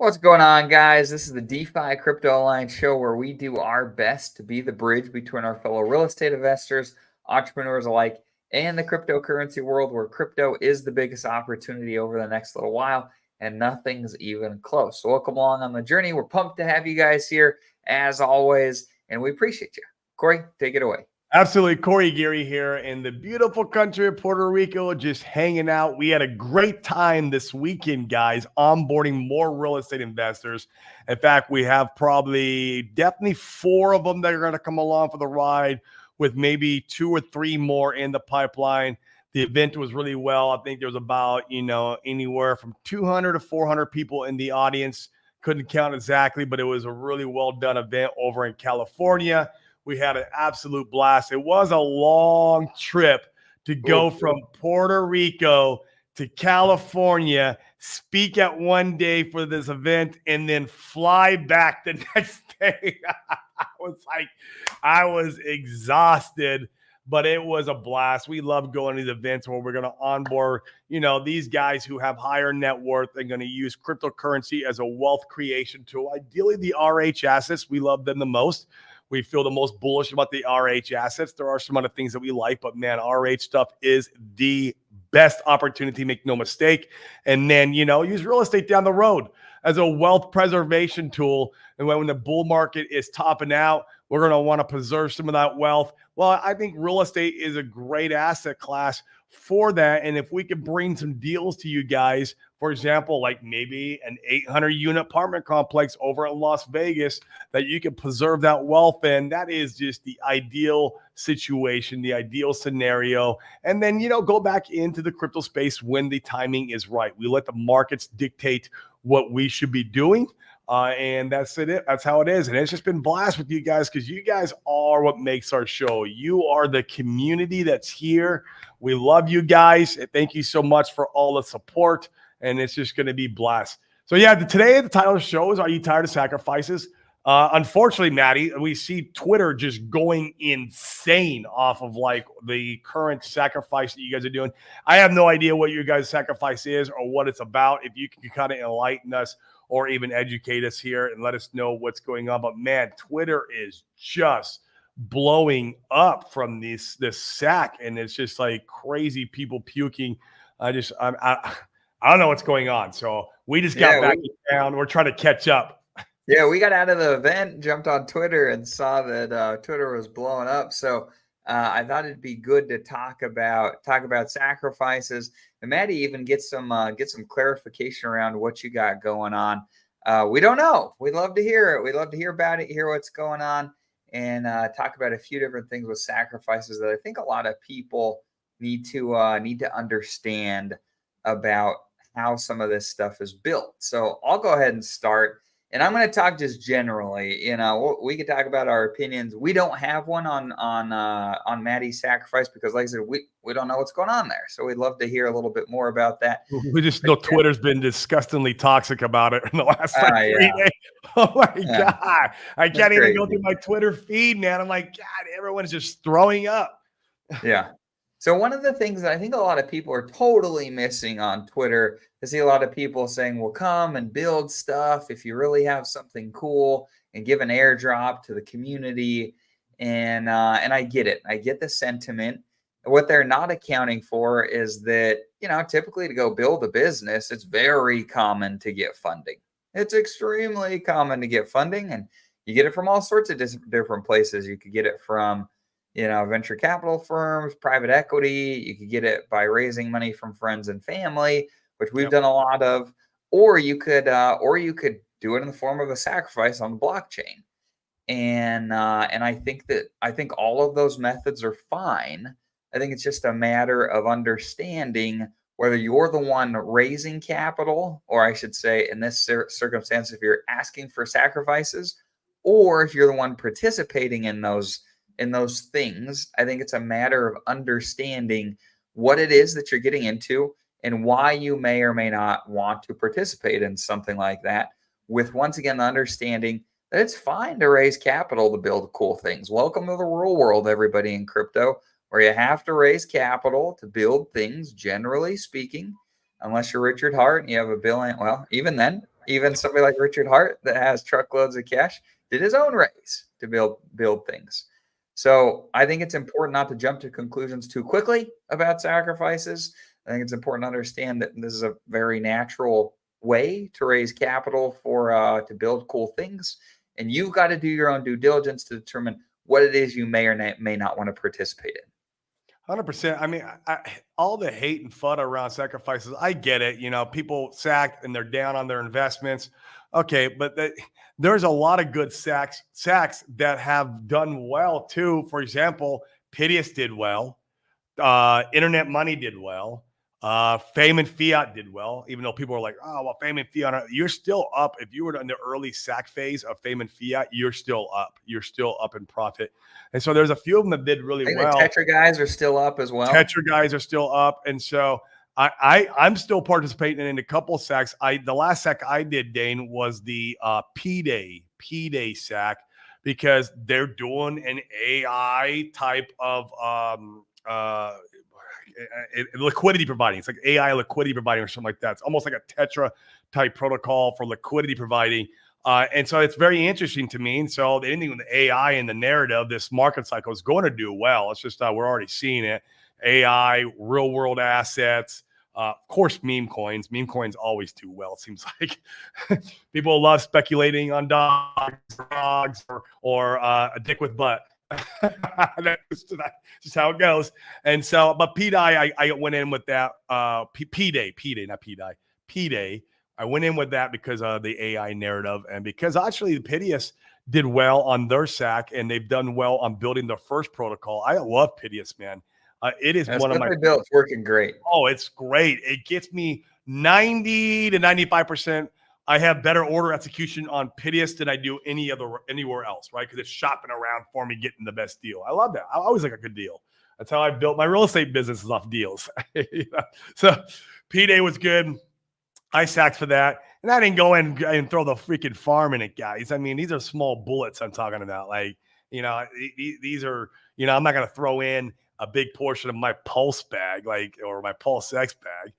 What's going on, guys? This is the DeFi Crypto Alliance show where we do our best to be the bridge between our fellow real estate investors, entrepreneurs alike, and the cryptocurrency world where crypto is the biggest opportunity over the next little while, and nothing's even close. So welcome along on the journey. We're pumped to have you guys here as always, and we appreciate you. Corey, take it away. Absolutely. Corey Geary here in the beautiful country of Puerto Rico, just hanging out. We had a great time this weekend, guys, onboarding more real estate investors. In fact, we have definitely 4 of them that are going to come along for the ride, with maybe 2 or 3 more in the pipeline. The event was really well. I think there was about, anywhere from 200 to 400 people in the audience. Couldn't count exactly, but it was a really well done event over in California. We had an absolute blast. It was a long trip to go from Puerto Rico to California, speak at one day for this event, and then fly back the next day. I was exhausted, but it was a blast. We love going to these events where we're going to onboard, these guys who have higher net worth and going to use cryptocurrency as a wealth creation tool. Ideally, the RH assets, we love them the most. We feel the most bullish about the RH assets. There are some other things that we like, but man, RH stuff is the best opportunity, make no mistake. And then, use real estate down the road as a wealth preservation tool. And when the bull market is topping out, we're going to want to preserve some of that wealth. Well, I think real estate is a great asset class for that. And if we could bring some deals to you guys, for example, like maybe an 800-unit apartment complex over in Las Vegas that you can preserve that wealth in, that is just the ideal situation, the ideal scenario. And then, go back into the crypto space when the timing is right. We let the markets dictate what we should be doing. And that's it. That's how it is. And it's just been blast with you guys, because you guys are what makes our show. You are the community that's here. We love you guys. Thank you so much for all the support. And it's just going to be blast. So yeah, today the title of the show is, Are You Tired of Sacrifices? Unfortunately, Maddie, we see Twitter just going insane off of like the current sacrifice that you guys are doing. I have no idea what your guys' sacrifice is or what it's about. If you can kind of enlighten us or even educate us here and let us know what's going on. But man, Twitter is just blowing up from this sack, and it's just like crazy people puking. I don't know what's going on. So we just got back in town. We're trying to catch up. Yeah, we got out of the event, jumped on Twitter, and saw that Twitter was blowing up. So I thought it'd be good to talk about sacrifices, and Maddie even get some clarification around what you got going on. We don't know. We'd love to hear it. We'd love to hear about it, hear what's going on, and talk about a few different things with sacrifices that I think a lot of people need to understand about how some of this stuff is built. So I'll go ahead and start. And I'm going to talk just generally. We could talk about our opinions. We don't have one on Maddie's sacrifice because, like I said, we don't know what's going on there. So we'd love to hear a little bit more about that. We just know Twitter's been disgustingly toxic about it in the last 3 days. Oh my God. I can't even go through my Twitter feed, man. I'm like, God, everyone's just throwing up. Yeah. So one of the things that I think a lot of people are totally missing on Twitter, I see a lot of people saying, well, come and build stuff if you really have something cool, and give an airdrop to the community. And I get it. I get the sentiment. What they're not accounting for is that, typically to go build a business, it's very common to get funding. It's extremely common to get funding, and you get it from all sorts of different places. You could get it from venture capital firms, private equity. You could get it by raising money from friends and family, which we've done a lot of, or you could do it in the form of a sacrifice on the blockchain. And I think all of those methods are fine. I think it's just a matter of understanding whether you're the one raising capital, or I should say, in this circumstance, if you're asking for sacrifices, or if you're the one participating in those things. I think it's a matter of understanding what it is that you're getting into and why you may or may not want to participate in something like that, with, once again, the understanding that it's fine to raise capital to build cool things. Welcome to the real world, everybody in crypto, where you have to raise capital to build things, generally speaking, unless you're Richard Hart and you have $1 billion. Well, even then, Even somebody like Richard Hart that has truckloads of cash did his own raise to build things. So I think it's important not to jump to conclusions too quickly about sacrifices. I think it's important to understand that this is a very natural way to raise capital for to build cool things, and you've got to do your own due diligence to determine what it is you may or may not want to participate in. 100%. I mean, all the hate and fun around sacrifices, I get it. People sack and they're down on their investments. Okay, but there's a lot of good sacks that have done well too. For example, Piteous did well. Internet Money did well. Fame and Fiat did well, even though people are like, oh, well, Fame and Fiat, you're still up. If you were in the early sack phase of Fame and Fiat, you're still up. You're still up in profit. And so there's a few of them that did really well. The Tetra guys are still up as well. Tetra guys are still up. And so I'm still participating in a couple sacks. The last sack I did, Dane, was the P-Day sack, because they're doing an AI type of liquidity providing. It's like AI liquidity providing or something like that. It's almost like a Tetra type protocol for liquidity providing. And so it's very interesting to me. And so anything with the AI in the narrative, this market cycle is going to do well. It's just we're already seeing it. AI, real world assets, of course, meme coins. Meme coins always do well, it seems like. People love speculating on dogs or a dick with butt. That's just how it goes. And so, but P-Day, I went in with that. P-Day, not P-Day. P-Day. I went in with that because of the AI narrative, and because actually the Piteous did well on their sack, and they've done well on building their first protocol. I love Piteous, man. It is one of my built. It's working great. Oh, it's great. It gets me 90 to 95%. I have better order execution on Piteous than I do anywhere else, right? Because it's shopping around for me, getting the best deal. I love that. I always like a good deal. That's how I built my real estate business, is off deals. So P-Day was good. I sacked for that. And I didn't go in and throw the freaking farm in it, guys. I mean, these are small bullets I'm talking about. Like, these are, I'm not going to throw in a big portion of my Pulse bag, or my Pulse X bag,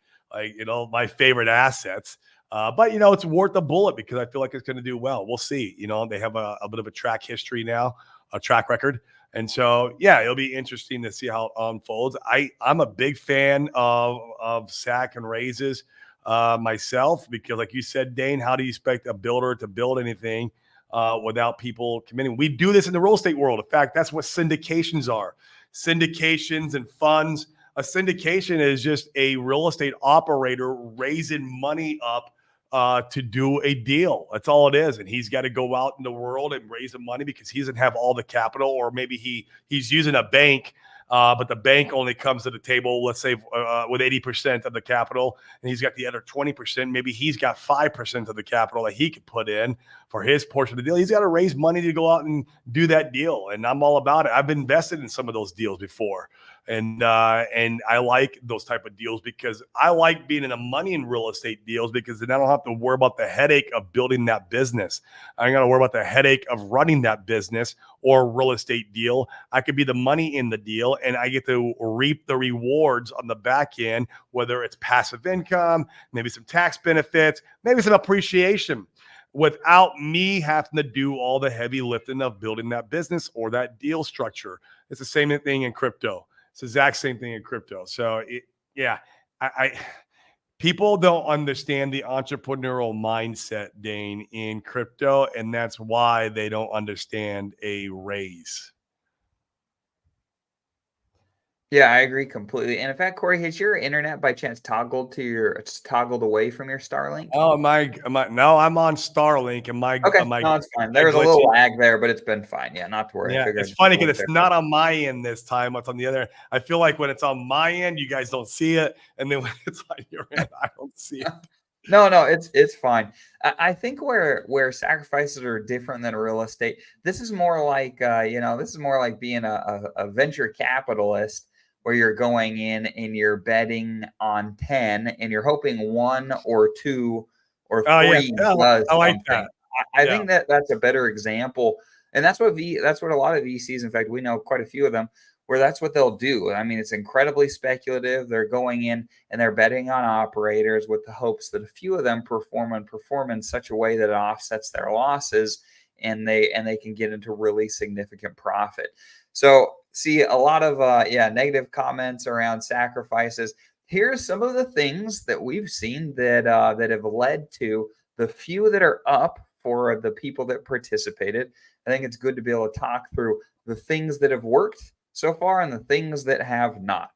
my favorite assets. But, it's worth a bullet because I feel like it's going to do well. We'll see. They have a bit of a track history now, a track record. And so, yeah, it'll be interesting to see how it unfolds. I'm a big fan of sack and raises myself, because like you said, Dane, how do you expect a builder to build anything without people committing? We do this in the real estate world. In fact, that's what syndications are. Syndications and funds. A syndication is just a real estate operator raising money up to do a deal. That's all it is. And he's got to go out in the world and raise the money because he doesn't have all the capital, or maybe he's using a bank, but the bank only comes to the table, let's say, with 80% of the capital, and he's got the other 20%. Maybe he's got 5% of the capital that he could put in for his portion of the deal. He's got to raise money to go out and do that deal. And I'm all about it. I've invested in some of those deals before. And I like those type of deals because I like being in the money in real estate deals, because then I don't have to worry about the headache of building that business. I ain't got to worry about the headache of running that business or real estate deal. I could be the money in the deal, and I get to reap the rewards on the back end, whether it's passive income, maybe some tax benefits, maybe some appreciation, without me having to do all the heavy lifting of building that business or that deal structure. It's the same thing in crypto. It's the exact same thing in crypto. So people don't understand the entrepreneurial mindset, Dane, in crypto, and that's why they don't understand a raise. Yeah, I agree completely. And in fact, Corey, has your internet by chance toggled away from your Starlink? Oh, no, I'm on Starlink, and okay, no, it's fine. There was a little lag there, but it's been fine. Yeah, not to worry. Yeah, it's funny because it's not on my end this time. It's on the other. I feel like when it's on my end, you guys don't see it, and then when it's on your end, I don't see it. No, it's fine. I think where sacrifices are different than real estate. This is more like being a venture capitalist, where you're going in and you're betting on 10 and you're hoping 1 or 2 or 3 does I like something. that. I think that's a better example. And that's what a lot of VCs, in fact, we know quite a few of them, where that's what they'll do. I mean, it's incredibly speculative. They're going in and they're betting on operators with the hopes that a few of them perform in such a way that it offsets their losses, and they can get into really significant profit. So see a lot of negative comments around sacrifices. Here's some of the things that we've seen that have led to the few that are up for the people that participated. I think it's good to be able to talk through the things that have worked so far and the things that have not.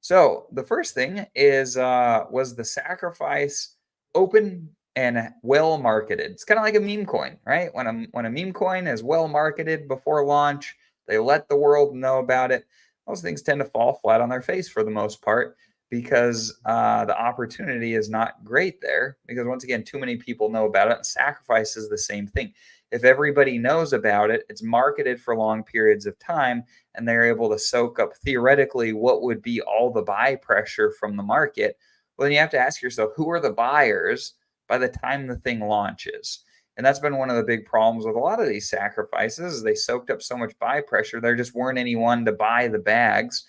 So the first thing is was the sacrifice open and well marketed. It's kind of like a meme coin, right? When a meme coin is well marketed before launch, they let the world know about it. Those things tend to fall flat on their face for the most part, because the opportunity is not great there. Because once again, too many people know about it. And sacrifice is the same thing. If everybody knows about it, it's marketed for long periods of time, and they're able to soak up theoretically what would be all the buy pressure from the market. Well, then you have to ask yourself, who are the buyers by the time the thing launches? And that's been one of the big problems with a lot of these sacrifices. They soaked up so much buy pressure, there just weren't anyone to buy the bags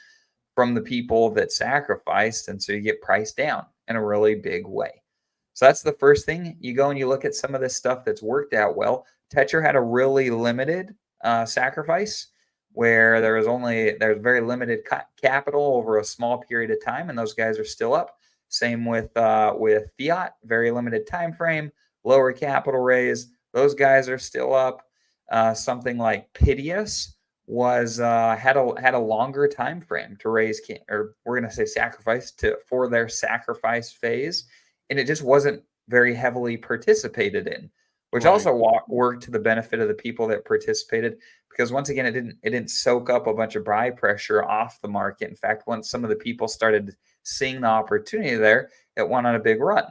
from the people that sacrificed. And so you get priced down in a really big way. So that's the first thing. You go and you look at some of this stuff that's worked out well. Tetcher had a really limited sacrifice where there's very limited capital over a small period of time, and those guys are still up. Same with Fiat, very limited time frame, lower capital raise. Those guys are still up. Something like Piteous was had a longer time frame to raise, or we're going to say sacrifice for their sacrifice phase, and it just wasn't very heavily participated in, which Right. also worked to the benefit of the people that participated, because once again, it didn't soak up a bunch of buy pressure off the market. In fact, once some of the people started seeing the opportunity there, it went on a big run.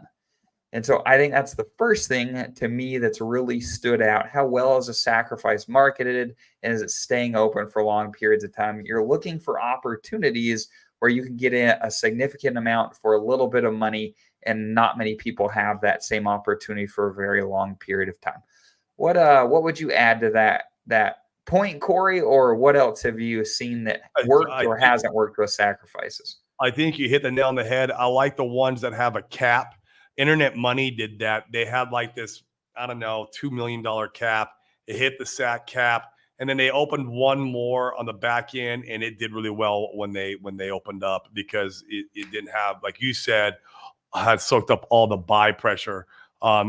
And so I think that's the first thing to me that's really stood out. How well is a sacrifice marketed, and is it staying open for long periods of time? You're looking for opportunities where you can get in a significant amount for a little bit of money, and not many people have that same opportunity for a very long period of time. What would you add to that point, Corey, or what else have you seen that worked or hasn't worked with sacrifices? I think you hit the nail on the head. I like the ones that have a cap. Internet Money did that. They had like this, I don't know, $2 million cap. It hit the SAC cap, and then they opened one more on the back end, and it did really well when they opened up, because it didn't have, like you said, had soaked up all the buy pressure.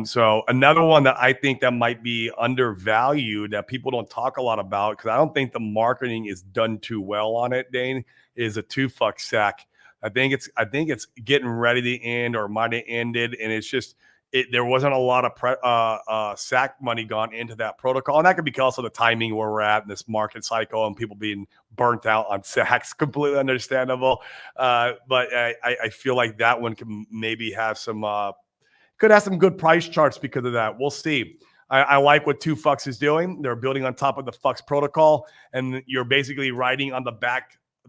So another one that I think that might be undervalued that people don't talk a lot about, because I don't think the marketing is done too well on it, Dane, is a 2-fuck SAC. I think it's getting ready to end, or might have ended, and it's just there wasn't a lot of SAC money gone into that protocol, and that could be also the timing where we're at in this market cycle and people being burnt out on SACs. Completely understandable, but I feel like that one can maybe have some could have some good price charts because of that. We'll see. I like what 2Fucks is doing. They're building on top of the Fucks protocol, and you're basically riding on the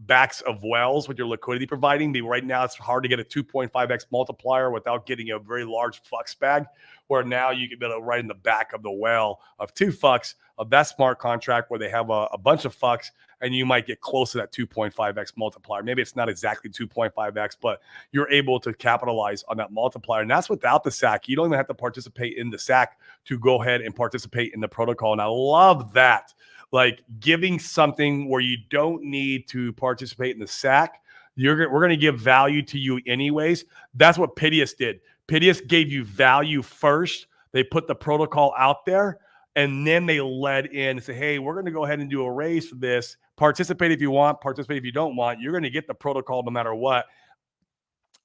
backs of whales with your liquidity providing. But right now, it's hard to get a 2.5x multiplier without getting a very large Fucks bag, where now you can be able to ride in the back of the whale of 2Fucks of that smart contract where they have a bunch of Fucks, and you might get close to that 2.5x multiplier. Maybe it's not exactly 2.5x, but you're able to capitalize on that multiplier. And that's without the SAC. You don't even have to participate in the SAC to go ahead and participate in the protocol. And I love that. Like, giving something where you don't need to participate in the SAC, we're going to give value to you anyways. That's what Piteous did. Piteous gave you value first. They put the protocol out there, and then they led in and say, hey, we're going to go ahead and do a raise for this. Participate if you want, participate if you don't want. You're going to get the protocol no matter what.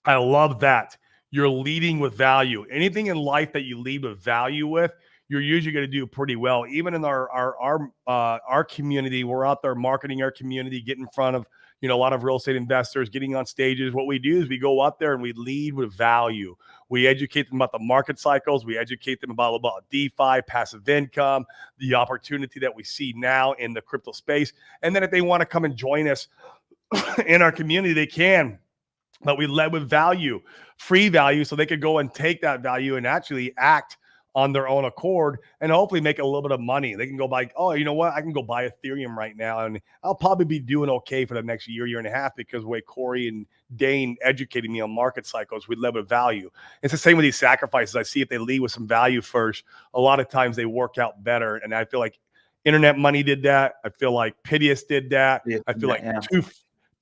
I love that. You're leading with value. Anything in life that you lead with value with, you're usually going to do pretty well. Even in our community, we're out there marketing our community, getting in front of a lot of real estate investors, getting on stages. What we do is we go out there and we lead with value. We educate them about the market cycles. We educate them about DeFi, passive income, the opportunity that we see now in the crypto space. And then if they want to come and join us in our community, they can. But we led with value, free value, so they could go and take that value and actually act on their own accord and hopefully make a little bit of money. They can go buy, oh, you know what? I can go buy Ethereum right now and I'll probably be doing okay for the next year and a half because the way Corey and Dane educated me on market cycles, we live with value. It's the same with these sacrifices. I see if they lead with some value first, a lot of times they work out better. And I feel like Internet Money did that. I feel like Piteous did that. I feel like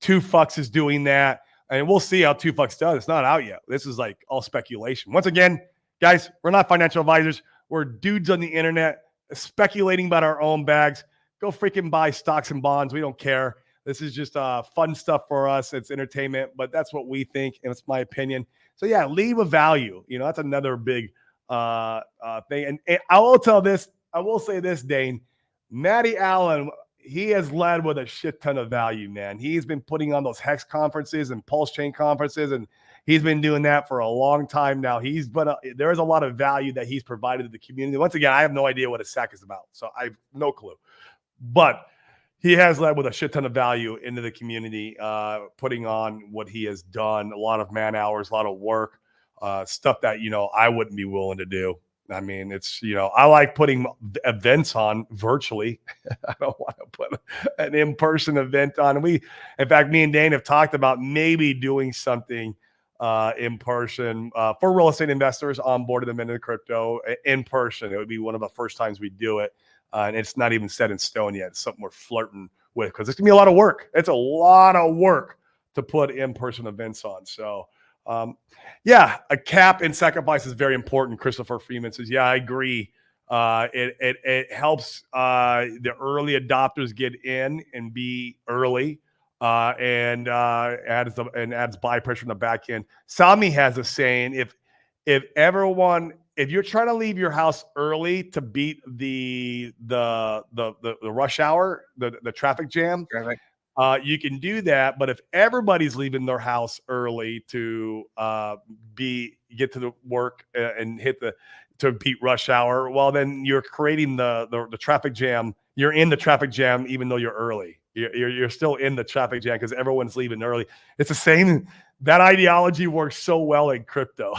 Two Fucks is doing that. And we'll see how 2 Fucks does. It's not out yet. This is like all speculation. Once again, guys, we're not financial advisors. We're dudes on the internet speculating about our own bags. Go freaking buy stocks and bonds. We don't care. This is just fun stuff for us. It's entertainment, but that's what we think, and it's my opinion. So yeah, leave a value. You know, that's another big thing. And I will say this, Dane. Matty Allen, he has led with a shit ton of value, man. He's been putting on those Hex conferences and Pulse Chain conferences, and he's been doing that for a long time now. There is a lot of value that he's provided to the community. Once again, I have no idea what a SAC is about, so I have no clue. But he has led with a shit ton of value into the community, putting on what he has done, a lot of man hours, a lot of work, stuff that, you know, I wouldn't be willing to do. I mean, it's, you know, I like putting events on virtually. I don't want to put an in-person event on. In fact, me and Dane have talked about maybe doing something in person for real estate investors onboarding them into crypto in person. It would be one of the first times we do it. And it's not even set in stone yet. It's something we're flirting with because it's going to be a lot of work. It's a lot of work to put in-person events on. So, yeah, a cap and sacrifice is very important. Christopher Freeman says, yeah, I agree. It helps the early adopters get in and be early and adds buy pressure in the back end. Sami has a saying, if you're trying to leave your house early to beat the rush hour, the traffic jam, you can do that. But if everybody's leaving their house early to get to the work and to beat rush hour, well, then you're creating the traffic jam. You're in the traffic jam even though you're early. You're still in the traffic jam because everyone's leaving early. It's the same. That ideology works so well in crypto.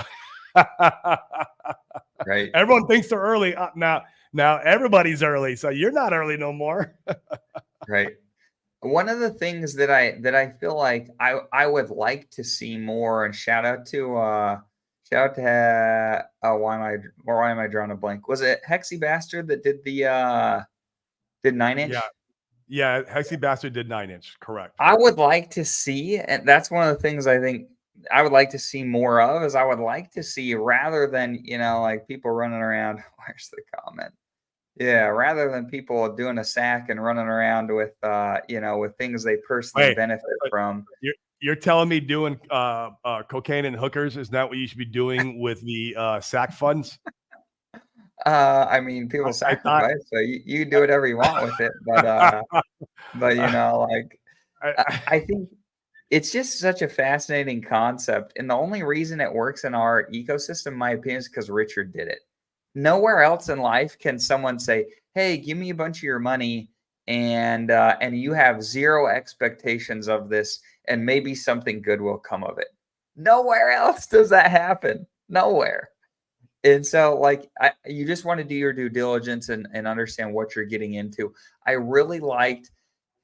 Right. Everyone thinks they're early. Now everybody's early, so you're not early no more. Right. One of the things that I feel like I would like to see more, and shout out to why am I drawing a blank? Was it Hexy Bastard that did the did 9-inch? Yeah, Hexy Bastard did 9-inch, correct. I would like to see, and that's one of the things I think I would like to see more of, is I would like to see, rather than, you know, like people running around, where's the comment? Yeah, rather than people doing a sack and running around with, you know, with things they personally benefit from. You're telling me doing cocaine and hookers is not what you should be doing with the sack funds? I mean, people sacrifice, so you do whatever you want with it, but you know, like I think it's just such a fascinating concept, and the only reason it works in our ecosystem, in my opinion, is because Richard did it. Nowhere else in life can someone say, "Hey, give me a bunch of your money," and you have zero expectations of this, and maybe something good will come of it. Nowhere else does that happen. Nowhere. And so, like, you just want to do your due diligence and understand what you're getting into. I really liked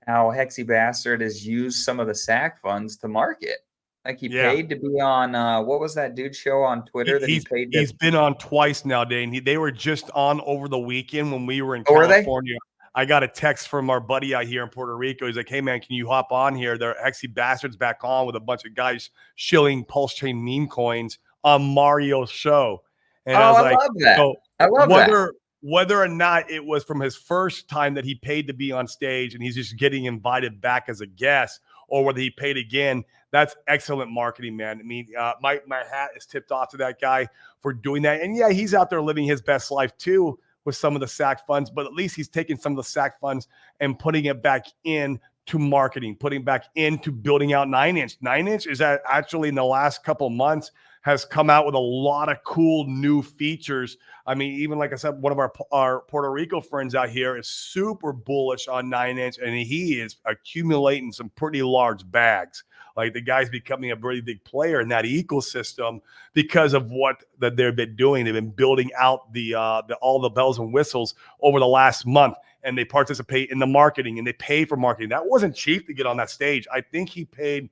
how Hexy Bastard has used some of the SAC funds to market. Like, he paid to be on what was that dude's show on Twitter that he paid to? He's been on twice now, Dane. They were just on over the weekend when we were in California. I got a text from our buddy out here in Puerto Rico. He's like, "Hey man, can you hop on here? The Hexy Bastard's back on with a bunch of guys shilling Pulse Chain meme coins on Mario's show." And I was like, love that. So I love that. Whether or not it was from his first time that he paid to be on stage and he's just getting invited back as a guest, or whether he paid again, that's excellent marketing, man. I mean, my hat is tipped off to that guy for doing that. And yeah, he's out there living his best life too with some of the SAC funds, but at least he's taking some of the SAC funds and putting it back in to marketing, putting back into building out 9-inch. 9-inch is that actually in the last couple months has come out with a lot of cool new features. I mean, even like I said, one of our Puerto Rico friends out here is super bullish on 9-inch, and he is accumulating some pretty large bags. Like the guy's becoming a really big player in that ecosystem because of what that they've been doing. They've been building out the all the bells and whistles over the last month, and they participate in the marketing and they pay for marketing. That wasn't cheap to get on that stage. I think he paid,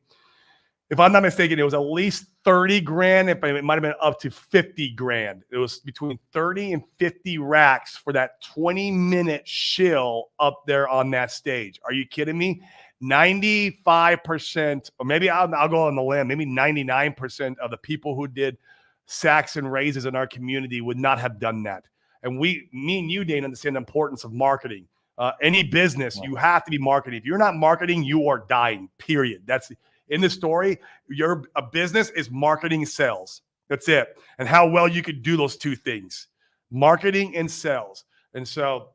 if I'm not mistaken, it was at least 30 grand. If it might have been up to 50 grand. It was between 30 and 50 racks for that 20-minute shill up there on that stage. Are you kidding me? 95%, or maybe I'll go on the limb, maybe 99% of the people who did sacks and raises in our community would not have done that. And me and you, Dane, understand the importance of marketing. Any business, you have to be marketing. If you're not marketing, you are dying, period. That's in the story. A business is marketing, sales. That's it. And how well you could do those two things, marketing and sales. And so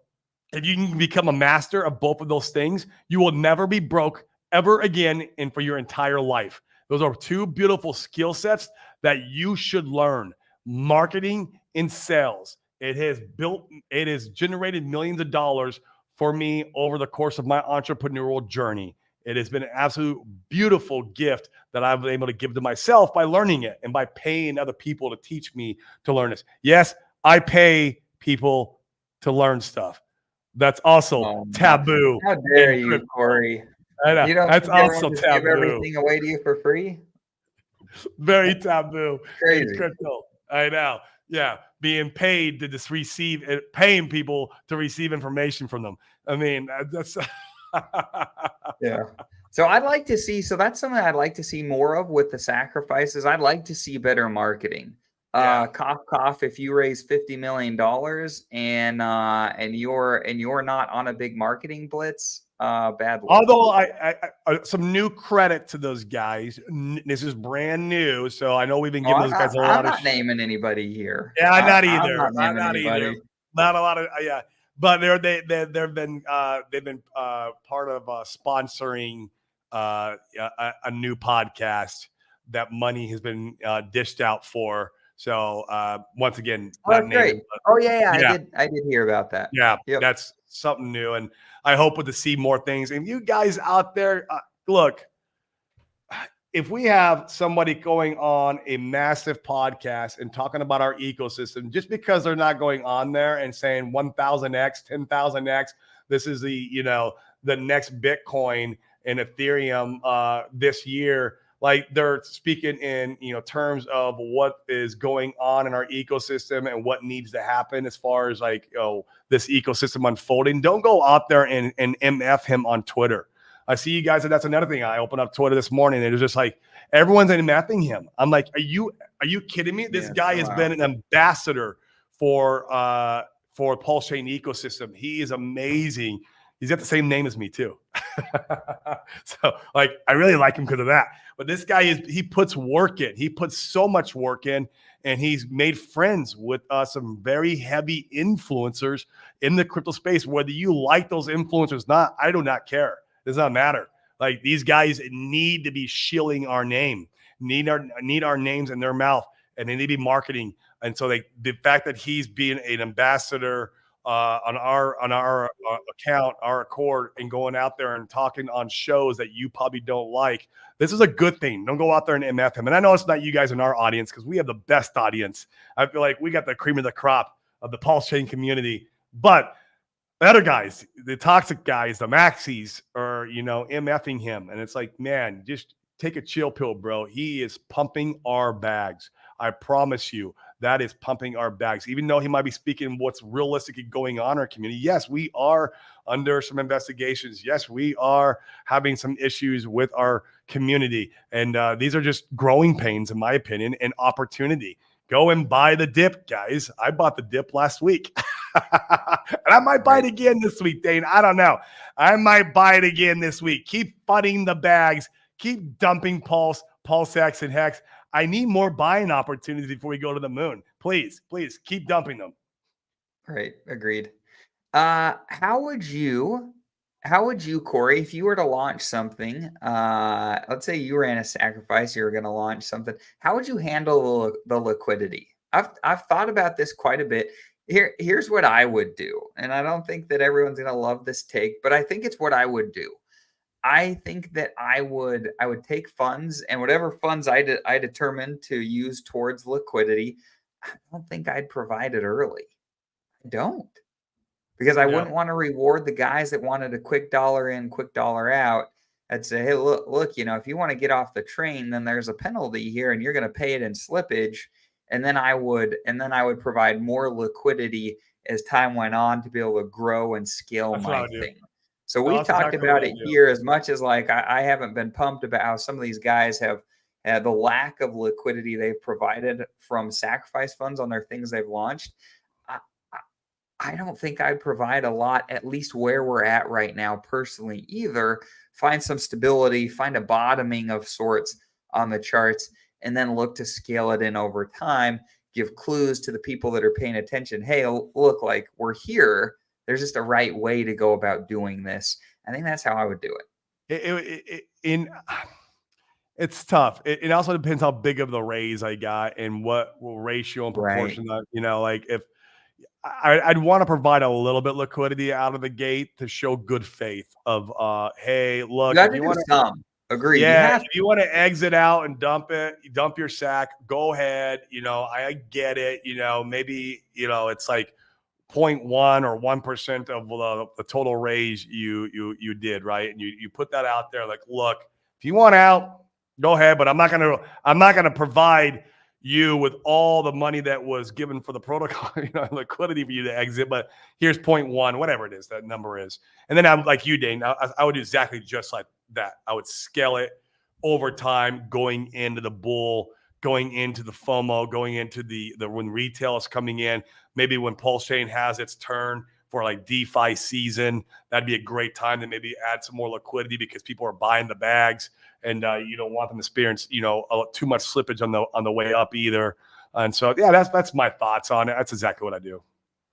if you can become a master of both of those things, you will never be broke ever again and for your entire life. Those are two beautiful skill sets that you should learn, marketing and sales. It has generated millions of dollars for me over the course of my entrepreneurial journey. It has been an absolute beautiful gift that I've been able to give to myself by learning it and by paying other people to teach me to learn this. Yes, I pay people to learn stuff. That's also taboo. How dare you, Corey? I know. You don't That's think everyone also just taboo. give everything away to you for free? Very taboo. Crazy. In crypto. I know. Yeah. Being paid to just paying people to receive information from them. I mean, that's yeah. So I'd like to see, so that's something I'd like to see more of with the sacrifices. I'd like to see better marketing. Cough, if you raise $50 million and you're not on a big marketing blitz, bad luck. Although I some new credit to those guys. This is brand new, so I know we've been giving those guys a lot of. I'm not naming anybody here. Yeah, not either. I'm not naming anybody. Either. Not a lot of yeah, but they've been part of sponsoring a new podcast that money has been dished out for. So once again, great. I did hear about that. Yeah, that's something new, and I hope to see more things. And you guys out there, look, if we have somebody going on a massive podcast and talking about our ecosystem, just because they're not going on there and saying 1,000x, 10,000x, this is the next Bitcoin and Ethereum this year. Like they're speaking in terms of what is going on in our ecosystem and what needs to happen as far as this ecosystem unfolding. Don't go out there and MF him on Twitter. I see you guys, and that's another thing. I opened up Twitter this morning, and it was just like everyone's MFing him. I'm like, are you kidding me? This guy has been an ambassador for Pulse Chain ecosystem. He is amazing. He's got the same name as me too. So I really like him because of that. But this guy he puts work in. He puts so much work in, and he's made friends with some very heavy influencers in the crypto space. Whether you like those influencers or not, I do not care. It does not matter. Like these guys need to be shilling our name, need our names in their mouth, and they need to be marketing. And so the fact that he's being an ambassador on our account, our accord, and going out there and talking on shows that you probably don't like, this is a good thing. Don't go out there and MF him. And I know it's not you guys in our audience because we have the best audience. I feel like we got the cream of the crop of the Pulse Chain community. But the other guys, the toxic guys, the maxis, are MFing him, and it's like, man, just take a chill pill, bro. He is pumping our bags. I promise you, that is pumping our bags. Even though he might be speaking what's realistically going on in our community. Yes, we are under some investigations. Yes, we are having some issues with our community. And these are just growing pains, in my opinion, and opportunity. Go and buy the dip, guys. I bought the dip last week. And I might buy it again this week, Dane. I don't know. I might buy it again this week. Keep funding the bags. Keep dumping Pulse X, and Hex. I need more buying opportunities before we go to the moon. Please keep dumping them. Right. Agreed. How would you, How would you, Corey, if you were to launch something, let's say you ran a sacrifice, you were going to launch something, how would you handle the liquidity? I've thought about this quite a bit. Here's what I would do. And I don't think that everyone's going to love this take, but I think it's what I would do. I think that I would take funds, and whatever funds I determined to use towards liquidity, I don't think I'd provide it early. I don't, because I Yeah. wouldn't want to reward the guys that wanted a quick dollar in, quick dollar out. I'd say, hey, look, if you want to get off the train, then there's a penalty here, and you're going to pay it in slippage. And then I would provide more liquidity as time went on to be able to grow and scale That's what I my would do. thing. So No, we've that's talked exactly what about I it do. here as much as like I haven't been pumped about how some of these guys have the lack of liquidity they've provided from sacrifice funds on their things they've launched. I, I don't think I'd provide a lot, at least where we're at right now, personally, either. Find some stability, find a bottoming of sorts on the charts, and then look to scale it in over time. Give clues to the people that are paying attention. Hey, look, like we're here. There's just a right way to go about doing this. I think that's how I would do it. It's tough. It also depends how big of the raise I got and what ratio and Right. proportion that, like if I'd want to provide a little bit liquidity out of the gate to show good faith of, hey, You look, got if to you do want to, some. Agreed. You yeah, have if you want to exit out and dump it, you dump your sack, go ahead. I get it. Maybe, it's like 0.1 or 1% of the total raise you did, right? And you put that out there like, look, if you want out, go ahead, but I'm not gonna provide you with all the money that was given for the protocol, liquidity for you to exit, but here's 0.1, whatever it is that number is. And then I'm like you, Dane, I would do exactly just like that. I would scale it over time, going into the bull, going into the FOMO, going into the when retail is coming in, maybe when Pulse Chain has its turn for like DeFi season, that'd be a great time to maybe add some more liquidity because people are buying the bags, and you don't want them to experience too much slippage on the way up either. And so yeah, that's my thoughts on it. That's exactly what I do.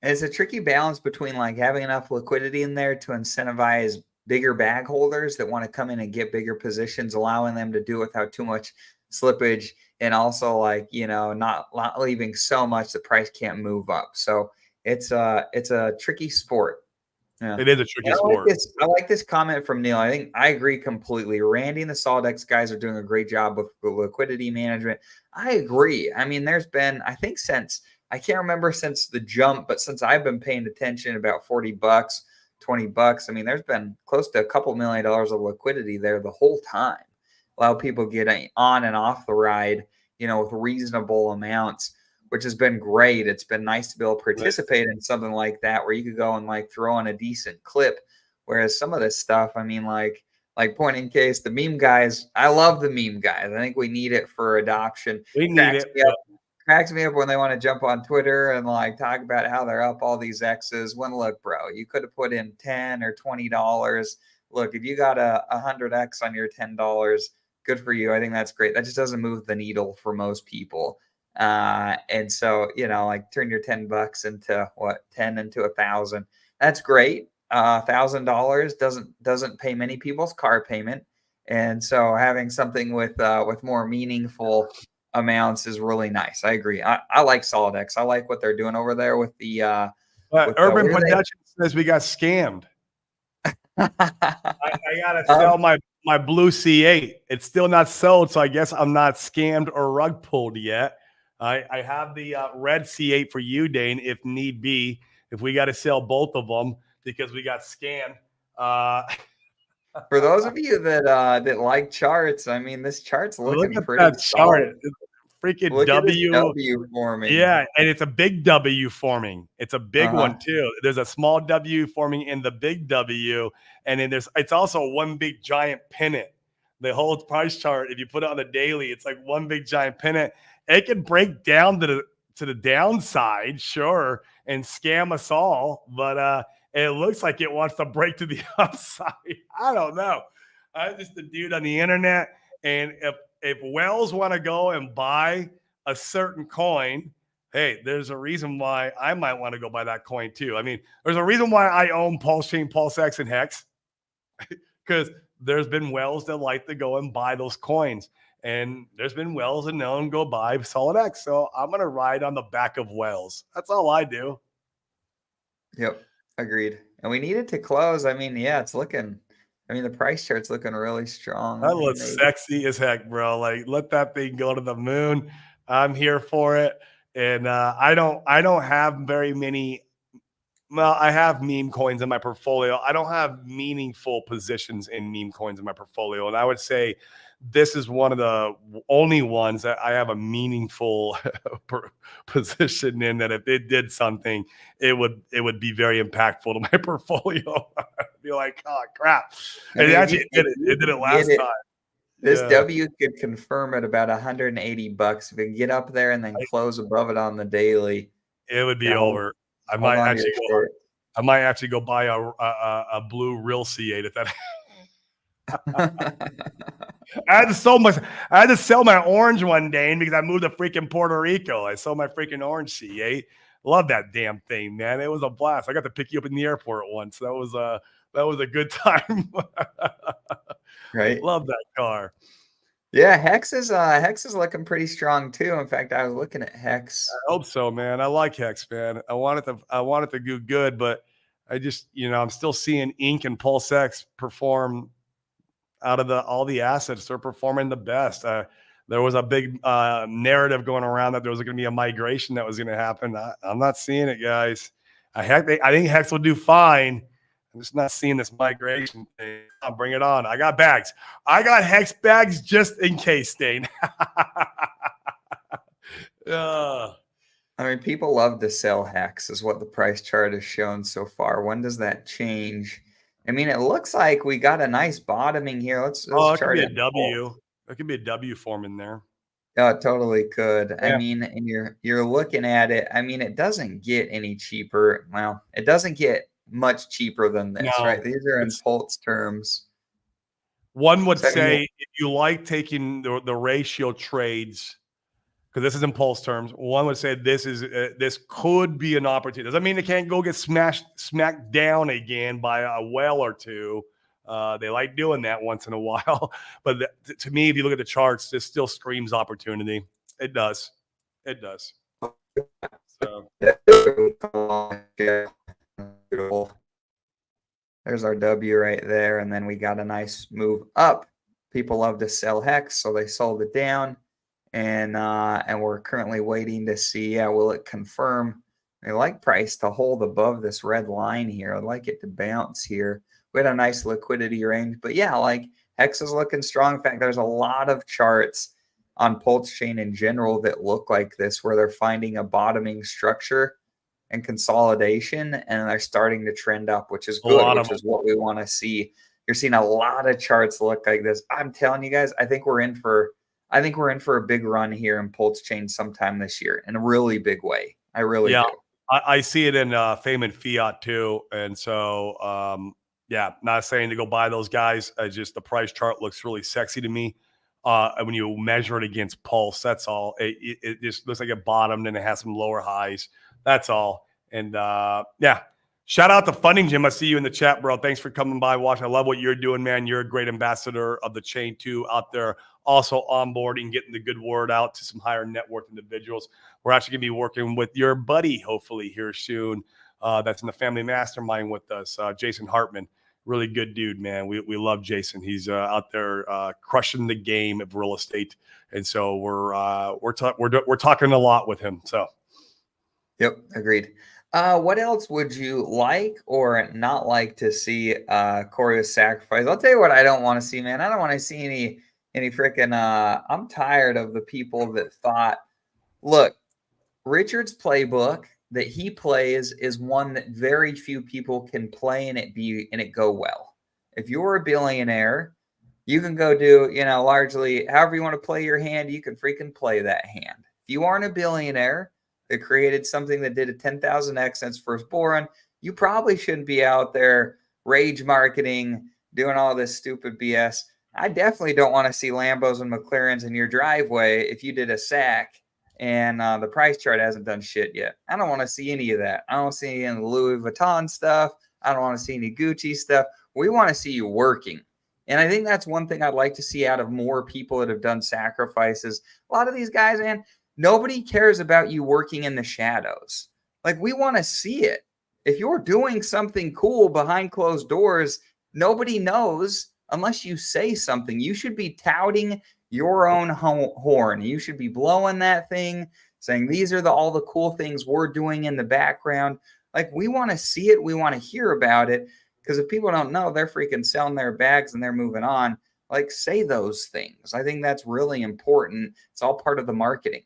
And it's a tricky balance between like having enough liquidity in there to incentivize bigger bag holders that want to come in and get bigger positions, allowing them to do it without too much slippage, and also like not leaving so much the price can't move up. So it's a tricky sport. Yeah. It is a And tricky I like sport. this. I like this comment from Neil. I think I agree completely. Randy and the Soldex guys are doing a great job with the liquidity management. I agree. I mean, there's been, I think since I can't remember since the jump, but since I've been paying attention, about $40, $20. I mean, there's been close to a couple $1 million of liquidity there the whole time. Allow people get on and off the ride, with reasonable amounts, which has been great. It's been nice to be able to participate in something like that where you could go and like throw in a decent clip. Whereas some of this stuff, I mean, like point in case, the meme guys, I love the meme guys. I think we need it for adoption. We need Cracks it. me up. Cracks me up when they want to jump on Twitter and like talk about how they're up all these X's. When look, bro, you could have put in $10 or $20. Look, if you got a 100x on your $10, good for you. I think that's great. That just doesn't move the needle for most people. And so, like turn your $10 into what, 10 into 1,000. That's great. $1,000 doesn't pay many people's car payment. And so having something with more meaningful amounts is really nice. I agree. I like SolidX. I like what they're doing over there with the Urban what are they? Production says we got scammed. I gotta Um, sell my blue C8. It's still not sold, so I guess I'm not scammed or rug pulled yet. I have the red C8 for you, Dane, if need be. If we got to sell both of them because we got scammed. for those of you that like charts, I mean, this chart's Look looking at pretty that chart. solid. Freaking Look at this W. W forming. Yeah, and it's a big W forming. It's a big Uh-huh. one too. There's a small W forming in the big W, and then it's also one big giant pennant. The whole price chart, if you put it on the daily, it's like one big giant pennant. It can break down to the downside, sure, and scam us all, but it looks like it wants to break to the upside. I don't know. I'm just a dude on the internet, and if whales want to go and buy a certain coin, hey, there's a reason why I might want to go buy that coin too. I mean, there's a reason why I own Pulse Chain, Pulse X, and Hex. because there's been whales that like to go and buy those coins. And there's been whales that know and go buy Solid X. So I'm going to ride on the back of whales. That's all I do. Yep, agreed. And we need it to close. I mean, yeah, it's looking. I mean, the price chart's looking really strong. That looks sexy as heck, bro. Like, let that thing go to the moon. I'm here for it. And I don't have very many. Well, I have meme coins in my portfolio. I don't have meaningful positions in meme coins in my portfolio. And I would say this is one of the only ones that I have a meaningful position in, that if it did something, it would be very impactful to my portfolio. I'd be like, oh crap. And it actually did it. It did it last time. This W could confirm at about $180. If it can get up there and then close above it on the daily, it would be over. I might actually go buy a blue real C8 if that. I had to sell my orange one day because I moved to freaking Puerto Rico. I sold my freaking orange C8. Love that damn thing, man. It was a blast. I got to pick you up in the airport once. That was a good time. Right. Love that car. Yeah, Hex is looking pretty strong too. In fact, I was looking at Hex. I hope so, man. I like Hex, man. I want it to do good, but I just, I'm still seeing Ink and Pulse X perform out of all the assets. They're performing the best. There was a big narrative going around that there was going to be a migration that was going to happen. I'm not seeing it, guys. I think Hex will do fine. I'm just not seeing this migration thing. I'll bring it on. I got bags. I got Hex bags just in case, Dane. I mean, people love to sell Hex, is what the price chart has shown so far. When does that change? I mean, it looks like we got a nice bottoming here. Let's it chart could be a W. There could be a W form in there. Oh, it totally could. Yeah. I mean, and you're looking at it. I mean, it doesn't get any cheaper. Well, it doesn't get much cheaper than this, right? These are in Pulse terms. One would say if you like taking the ratio trades, because this is in Pulse terms, one would say this could be an opportunity. Doesn't mean it can't go get smacked down again by a whale or two. They like doing that once in a while. But to me, if you look at the charts, this still screams opportunity. It does. It does. So. There's our W right there. And then we got a nice move up. People love to sell Hex, so they sold it down. And we're currently waiting to see, will it confirm? I like price to hold above this red line here. I'd like it to bounce here. We had a nice liquidity range, but yeah, like Hex is looking strong. In fact, there's a lot of charts on Pulse Chain in general that look like this, where they're finding a bottoming structure and consolidation, and they're starting to trend up, which is good, which is what we want to see. You're seeing a lot of charts look like this. I'm telling you guys, I think we're in for a big run here in Pulse Chain sometime this year in a really big way. I really do. I see it in Fame and Fiat too, and so. Not saying to go buy those guys. Just the price chart looks really sexy to me. When you measure it against Pulse, that's all. It just looks like it bottomed and it has some lower highs. That's all. And shout out to Funding Jim. I see you in the chat, bro. Thanks for coming by, watching. I love what you're doing, man. You're a great ambassador of the chain too, out there. Also onboarding, getting the good word out to some higher net worth individuals. We're actually gonna be working with your buddy, hopefully here soon. That's in the family mastermind with us, Jason Hartman. Really good dude, man. We love Jason. He's out there crushing the game of real estate, and so we're talking a lot with him. So, yep, agreed. What else would you like or not like to see Choreo sacrifice? I'll tell you what I don't want to see, man. I don't want to see any freaking. I'm tired of the people that thought, look, Richard's playbook that he plays is one that very few people can play and it go well. If you're a billionaire, you can go do, largely however you want to play your hand, you can freaking play that hand. If you aren't a billionaire that created something that did a 10,000x in its first bull run, you probably shouldn't be out there rage marketing, doing all this stupid BS. I definitely don't want to see Lambos and McLarens in your driveway if you did a SAC and the price chart hasn't done shit yet. I don't want to see any of that. I don't see any Louis Vuitton stuff. I don't want to see any Gucci stuff. We want to see you working. And I think that's one thing I'd like to see out of more people that have done sacrifices. A lot of these guys, man, nobody cares about you working in the shadows. Like, we want to see it. If you're doing something cool behind closed doors, nobody knows unless you say something. You should be touting your own horn. You should be blowing that thing, saying these are all the cool things we're doing in the background. Like, we want to see it. We want to hear about it. Because if people don't know, they're freaking selling their bags and they're moving on. Like, say those things. I think that's really important. It's all part of the marketing.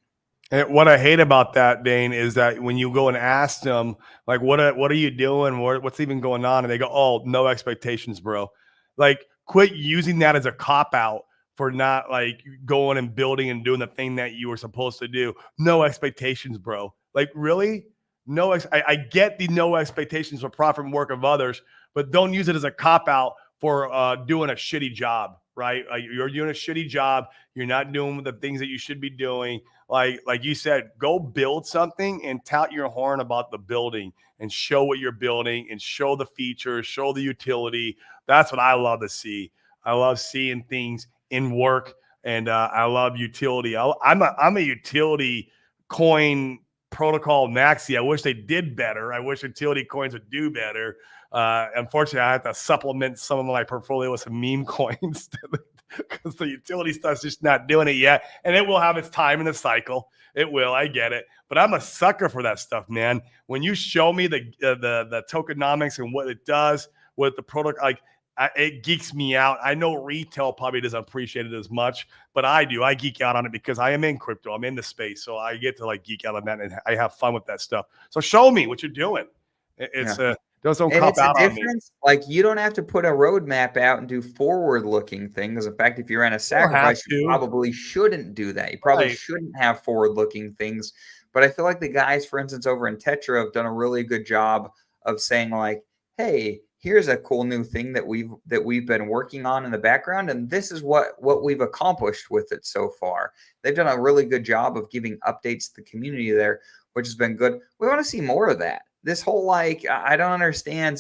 And what I hate about that, Dane, is that when you go and ask them, like, what are you doing? What's even going on? And they go, oh, no expectations, bro. Like, quit using that as a cop-out for not, like, going and building and doing the thing that you were supposed to do. No expectations, bro. Like, really? I get the no expectations for profit and work of others, but don't use it as a cop-out for doing a shitty job, right? You're doing a shitty job. You're not doing the things that you should be doing. Like you said, go build something and tout your horn about the building and show what you're building and show the features, show the utility. That's what I love to see. I love seeing things in work, and I love utility. I'm a utility coin protocol maxi. I wish they did better. I wish utility coins would do better. Unfortunately, I have to supplement some of my portfolio with some meme coins because the utility stuff's just not doing it yet. And it will have its time in the cycle. It will. I get it. But I'm a sucker for that stuff, man. When you show me the tokenomics and what it does with the product, like, it geeks me out. I know retail probably doesn't appreciate it as much, but I do. I geek out on it because I am in crypto. I'm in the space. So I get to, like, geek out on that, and I have fun with that stuff. So show me what you're doing. It's don't cop out on me. Like, you don't have to put a roadmap out and do forward-looking things. In fact, if you're in a sacrifice, you probably shouldn't do that. You probably shouldn't have forward-looking things. But I feel like the guys, for instance, over in Tetra have done a really good job of saying, like, hey, here's a cool new thing that we've been working on in the background, and this is what we've accomplished with it so far. They've done a really good job of giving updates to the community there, which has been good. We want to see more of that. This whole, like, I don't understand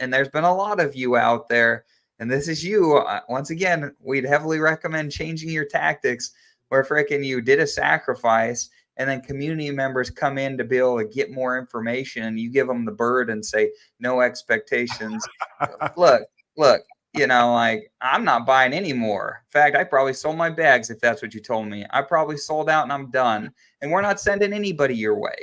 and there's been a lot of you out there, and this is you. Once again, we'd heavily recommend changing your tactics where frickin' you did a sacrifice and then community members come in to be able to get more information, and you give them the bird and say, no expectations. Look, like, I'm not buying any more. In fact, I probably sold my bags if that's what you told me. I probably sold out and I'm done. And we're not sending anybody your way.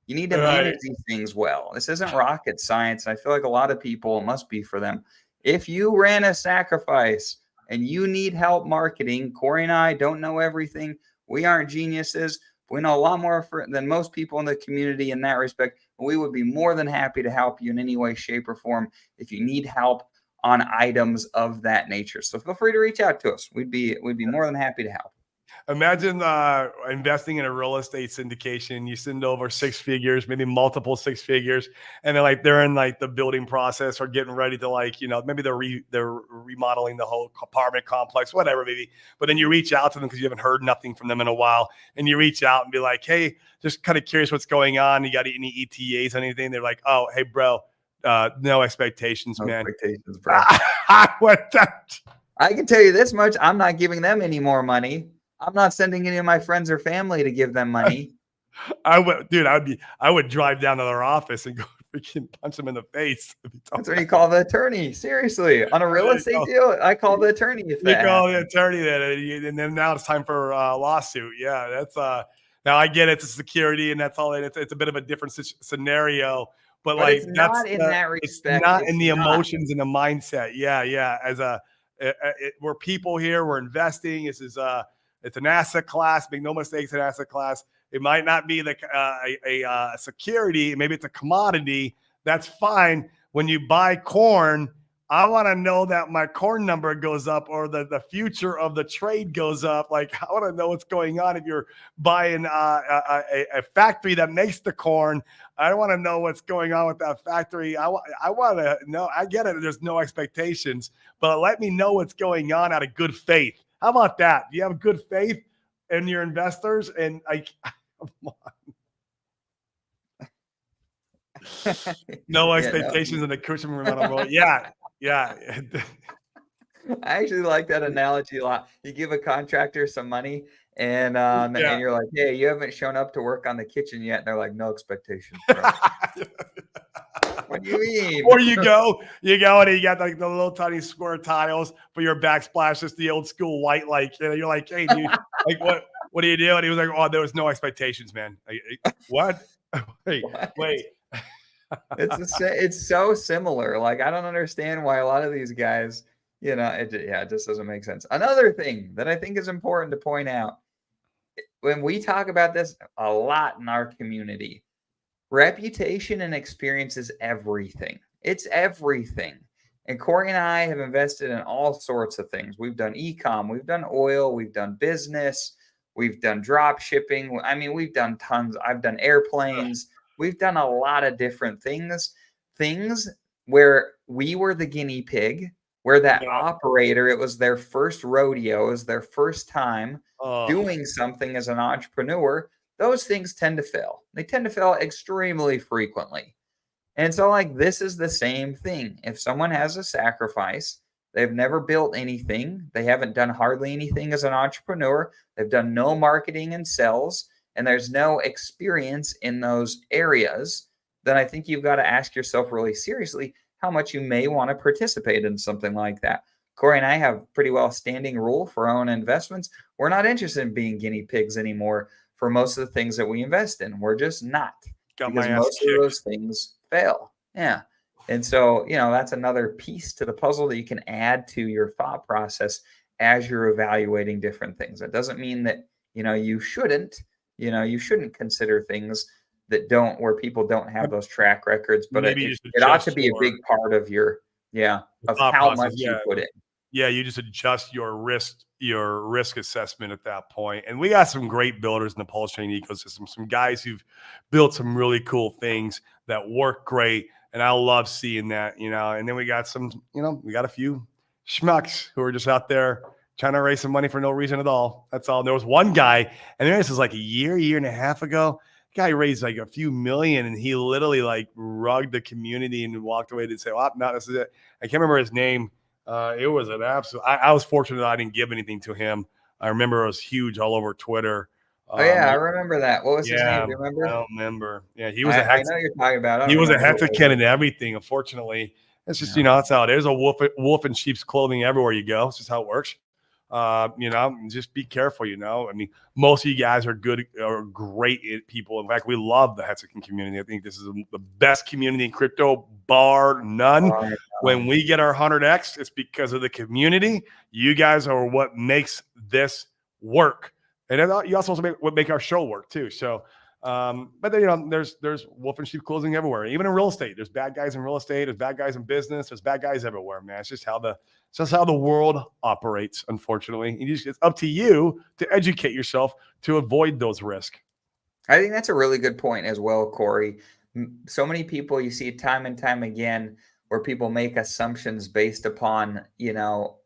You need to manage these things well. This isn't rocket science. I feel like a lot of people, it must be for them. If you ran a sacrifice and you need help marketing, Corey and I don't know everything. We aren't geniuses. We know a lot more than most people in the community in that respect. We would be more than happy to help you in any way, shape, or form if you need help on items of that nature. So feel free to reach out to us. We'd be more than happy to help. Imagine investing in a real estate syndication. You send over 6 figures, maybe multiple 6 figures, and they're in, like, the building process or getting ready to, like, maybe they're remodeling the whole apartment complex, whatever, maybe. But then you reach out to them because you haven't heard nothing from them in a while, and you reach out and be like, hey, just kind of curious what's going on. You got any ETAs, anything? They're like, oh, hey, bro, no expectations, man. Expectations, bro. I can tell you this much: I'm not giving them any more money. I'm not sending any of my friends or family to give them money. I would drive down to their office and go freaking punch them in the face. That's what you call the attorney. Seriously, on a real estate deal, I call the attorney. If you call the attorney then, and then now it's time for a lawsuit. Yeah, that's now I get it's a security and that's all. It's a bit of a different scenario, but like it's not in that respect. It's not in the emotions and the mindset. Yeah. As we're people here, we're investing. This is it's an asset class. Make no mistakes, an asset class. It might not be a security. Maybe it's a commodity. That's fine. When you buy corn, I want to know that my corn number goes up or the future of the trade goes up. Like, I want to know what's going on. If you're buying a factory that makes the corn, I want to know what's going on with that factory. I want to know. I get it. There's no expectations, but let me know what's going on out of good faith. How about that? Do you have good faith in your investors? And No Yeah, no. expectations in the Christian world. Yeah. I actually like that analogy a lot. You give a contractor some money and Yeah. you're like, "Hey, you haven't shown up to work on the kitchen yet." And they're like, "No expectations, bro." What do you mean? Or you go and you got like the little tiny square tiles for your backsplash, just the old school white, like, you're like, "Hey, dude, like what do you do?" And he was like, "Oh, there was no expectations, man." What? Wait, What? wait. It's so similar. Like, I don't understand why a lot of these guys, it just doesn't make sense. Another thing that I think is important to point out when we talk about this a lot in our community, reputation and experience is everything. It's everything. And Corey and I have invested in all sorts of things. We've done e-com, we've done oil, we've done business, we've done drop shipping. I mean, we've done tons. I've done airplanes. We've done a lot of different things where we were the guinea pig, where that Yeah. operator, it was their first rodeo, it was their first time Oh, doing something as an entrepreneur. Those things tend to fail. They tend to fail extremely frequently. And so, like, this is the same thing. If someone has a sacrifice, they've never built anything, they haven't done hardly anything as an entrepreneur, they've done no marketing and sales, and there's no experience in those areas, then I think you've got to ask yourself really seriously how much you may want to participate in something like that. Corey and I have pretty well standing rule for our own investments. We're not interested in being guinea pigs anymore for most of the things that we invest in. We're just not, got my because ass most of kicked. those things fail. Yeah. And so, that's another piece to the puzzle that you can add to your thought process as you're evaluating different things. It doesn't mean that, you shouldn't consider things where people don't have those track records, but Maybe it, just it ought to adjust be a big part of of thought how process. much Yeah. you put in. Yeah, you just adjust your risk assessment at that point. And we got some great builders in the pulse chain ecosystem, some guys who've built some really cool things that work great. And I love seeing that, and then we got we got a few schmucks who are just out there trying to raise some money for no reason at all. That's all. And there was one guy, and this is like a year and a half ago. Guy raised like a few million, and he literally like rugged the community and walked away and say, "Oh, no, this is it." I can't remember his name. It was an absolute. I was fortunate that I didn't give anything to him. I remember it was huge all over Twitter. Oh yeah, I remember that. What was his name? Yeah, Do you remember? I don't remember. Yeah, he was a I hex. know you're talking about. I He don't was a remember who it was. Hexican and everything. Unfortunately, it's just Yeah. that's how it is. A wolf in sheep's clothing everywhere you go. It's just how it works. Just be careful. I mean, most of you guys are great people. In fact, we love the Hexican community. I think this is the best community in crypto, bar none. When we get our 100x, it's because of the community. You guys are what makes this work, and you also make our show work too. So, but then, there's wolf and sheep clothing everywhere. Even in real estate, there's bad guys in real estate. There's bad guys in business. There's bad guys everywhere, man. It's just how the world operates. Unfortunately, it's up to you to educate yourself to avoid those risks. I think that's a really good point as well, Corey. So many people, you see time and time again where people make assumptions based upon,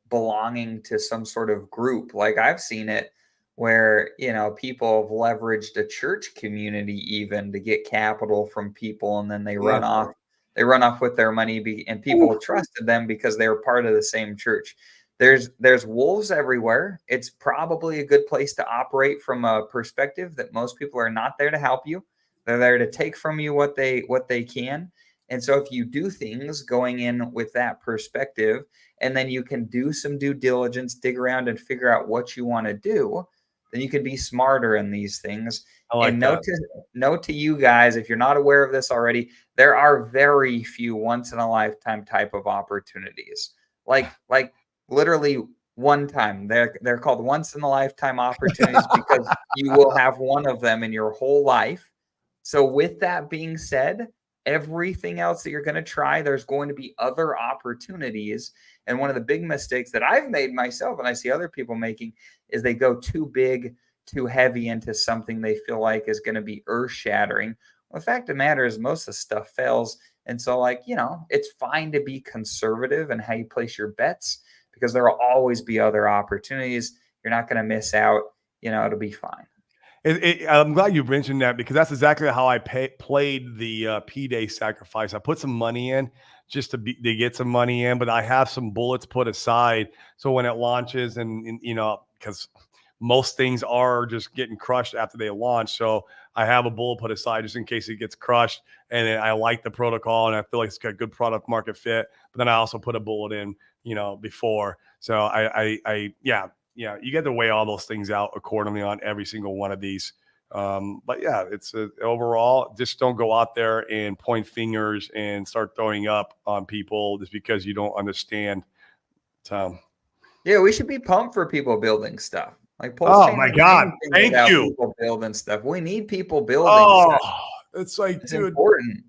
belonging to some sort of group. Like, I've seen it where, people have leveraged a church community even to get capital from people, and then they run off. They run off with their money, and people trusted them because they were part of the same church. There's wolves everywhere. It's probably a good place to operate from a perspective that most people are not there to help you. They're there to take from you what they can. And so if you do things going in with that perspective, and then you can do some due diligence, dig around and figure out what you want to do, then you can be smarter in these things. I like And that. note to you guys, if you're not aware of this already, there are very few once in a lifetime type of opportunities. Like literally one time. They're called once in a lifetime opportunities because you will have one of them in your whole life. So with that being said, everything else that you're going to try, there's going to be other opportunities. And one of the big mistakes that I've made myself, and I see other people making, is they go too big, too heavy into something they feel like is going to be earth shattering. Well, the fact of the matter is most of the stuff fails. And so, it's fine to be conservative in how you place your bets, because there will always be other opportunities. You're not going to miss out. It'll be fine. I'm glad you mentioned that because that's exactly how I played the P-Day sacrifice. I put some money in just to get some money in, but I have some bullets put aside so when it launches and you know, because most things are just getting crushed after they launch. So I have a bullet put aside just in case it gets crushed. And I like the protocol and I feel like it's got good product market fit. But then I also put a bullet in, you know, before. So yeah, you get to weigh all those things out accordingly on every single one of these. But yeah, it's overall, just don't go out there and point fingers and start throwing up on people just because you don't understand. So yeah, we should be pumped for people building stuff. Like Pulse oh Chain my isn't God, anything thank without you. people building stuff. We need people building Oh, stuff. it's like, It's dude, important.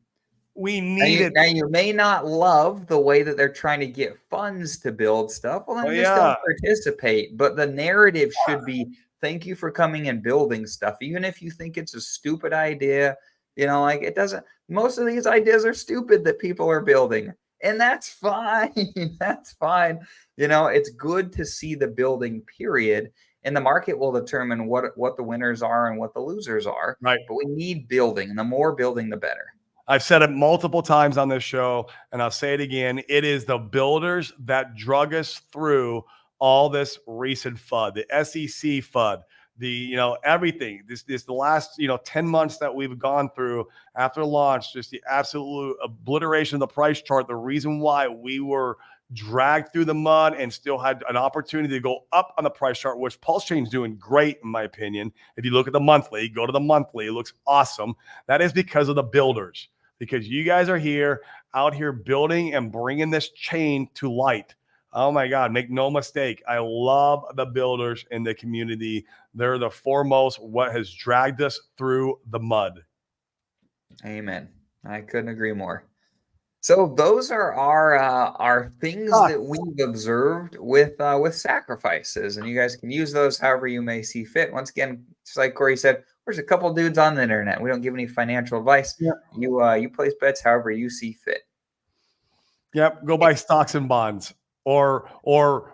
we need it. Now you may not love the way that they're trying to get funds to build stuff. Well, then Oh just don't yeah, participate. But the narrative should be thank you for coming and building stuff. Even if you think it's a stupid idea, you know, like it doesn't, most of these ideas are stupid that people are building. And that's fine. That's fine. You know, it's good to see the building, period. And the market will determine what the winners are and what the losers are. right. But we need building. And the more building, the better. I've said it multiple times on this show, and I'll say it again. It is the builders that drug us through all this recent FUD, the SEC FUD, the, you know, everything. This the last, you know, 10 months that we've gone through after launch, just the absolute obliteration of the price chart. The reason why we were dragged through the mud and still had an opportunity to go up on the price chart, which Pulse Chain's doing great, in my opinion. If you look at the monthly, go to the monthly, it looks awesome. That is because of the builders. Because you guys are out here building and bringing this chain to light. Oh my God, make no mistake. I love the builders in the community. They're the foremost, what has dragged us through the mud. Amen. I couldn't agree more. So those are our things that we've observed with sacrifices, and you guys can use those however you may see fit. Once again, just like Corey said, there's a couple dudes on the internet. We don't give any financial advice. Yeah. You place bets however you see fit. Yep, go buy stocks and bonds or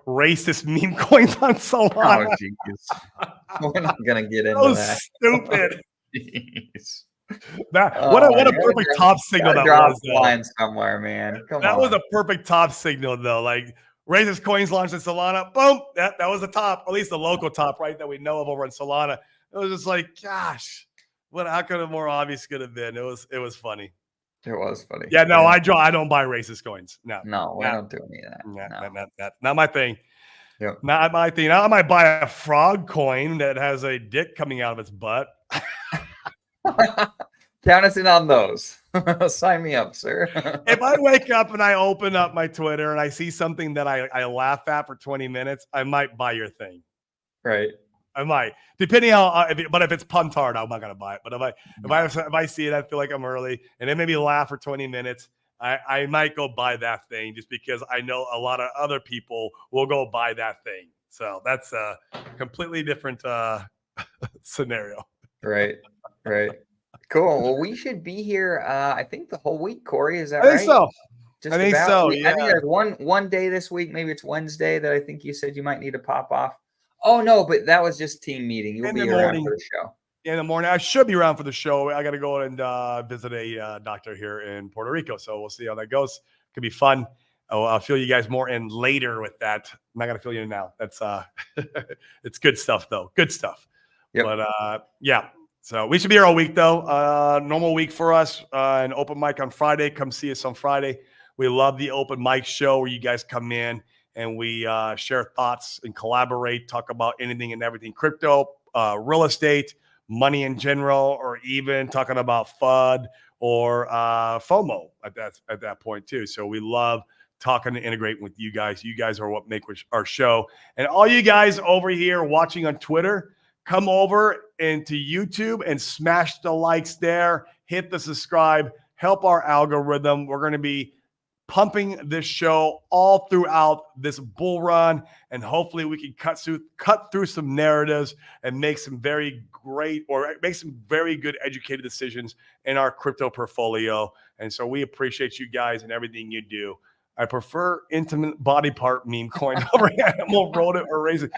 racist meme coins on Solana. Oh, jeez. We're not gonna get into So that. stupid. Jeez. What a perfect top signal that was. Line somewhere, man. Come on. That was a perfect top signal, though. Like racist coins launched in Solana. Boom. That was the top, at least the local top, right? That we know of over in Solana. It was just like, gosh, how could it more obvious could have been? It was funny. It was funny. Yeah, no, I don't buy racist coins. No, I don't do any of that. Not my thing. Yep. Not my thing. I might buy a frog coin that has a dick coming out of its butt. Count us in on those. Sign me up, sir. If I wake up and I open up my Twitter and I see something that I laugh at for 20 minutes, I might buy your thing. Right. I might, depending how. But if it's puntard, I'm not gonna buy it. But if I see it, I feel like I'm early, and it made me laugh for 20 minutes. I might go buy that thing just because I know a lot of other people will go buy that thing. So that's a completely different scenario. Right. Cool. Well, we should be here. I think the whole week, Corey. Is that right? I think so. Just I think about. so. Yeah. I think there's one day this week. Maybe it's Wednesday that I think you said you might need to pop off. Oh no, but that was just team meeting. You'll be around for the show. In the morning, I should be around for the show. I got to go and visit a doctor here in Puerto Rico, so we'll see how that goes. Could be fun. I'll fill you guys more in later with that. I'm not gonna fill you in now. That's it's good stuff though. Good stuff. Yep. But yeah. So we should be here all week though. Normal week for us. An open mic on Friday. Come see us on Friday. We love the open mic show where you guys come in and we share thoughts and collaborate, talk about anything and everything crypto, real estate, money in general, or even talking about FUD or FOMO at that point too. So we love talking and integrating with you guys. You guys are what make our show. And all you guys over here watching on Twitter, come over into YouTube and smash the likes there. Hit the subscribe. Help our algorithm. We're going to be pumping this show all throughout this bull run, and hopefully we can cut through some narratives and make some very good educated decisions in our crypto portfolio. And so we appreciate you guys and everything you do. I prefer intimate body part meme coin over animal, rodent, or raisin.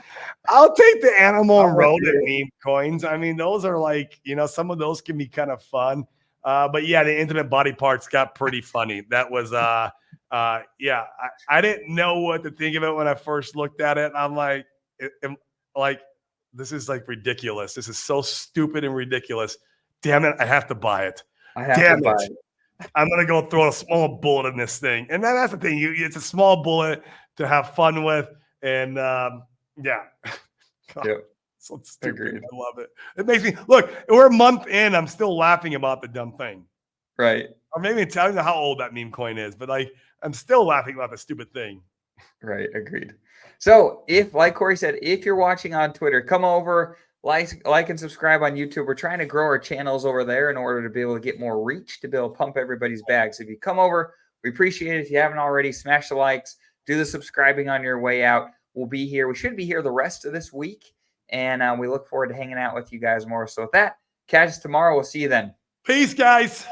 I'll take the animal and rodent meme coins. I mean, those are like, some of those can be kind of fun. But yeah, the intimate body parts got pretty funny. That was, yeah, I didn't know what to think of it when I first looked at it. I'm like, this is like ridiculous. This is so stupid and ridiculous. Damn it, I have to buy it. Damn it. I'm gonna go throw a small bullet in this thing, and that's the thing. It's a small bullet to have fun with, and yeah, God, Yep. So stupid. Agreed. I love it. It makes me look. We're a month in. I'm still laughing about the dumb thing. Right. Or maybe I don't know how old that meme coin is, but like I'm still laughing about the stupid thing. Right. Agreed. So if, like Corey said, if you're watching on Twitter, come over. Like and subscribe on YouTube. We're trying to grow our channels over there in order to be able to get more reach, to be able to pump everybody's bags. So if you come over, we appreciate it. If you haven't already, smash the likes, do the subscribing on your way out. We'll be here. We should be here the rest of this week, and we look forward to hanging out with you guys more. So with that, catch us tomorrow. We'll see you then. Peace, guys.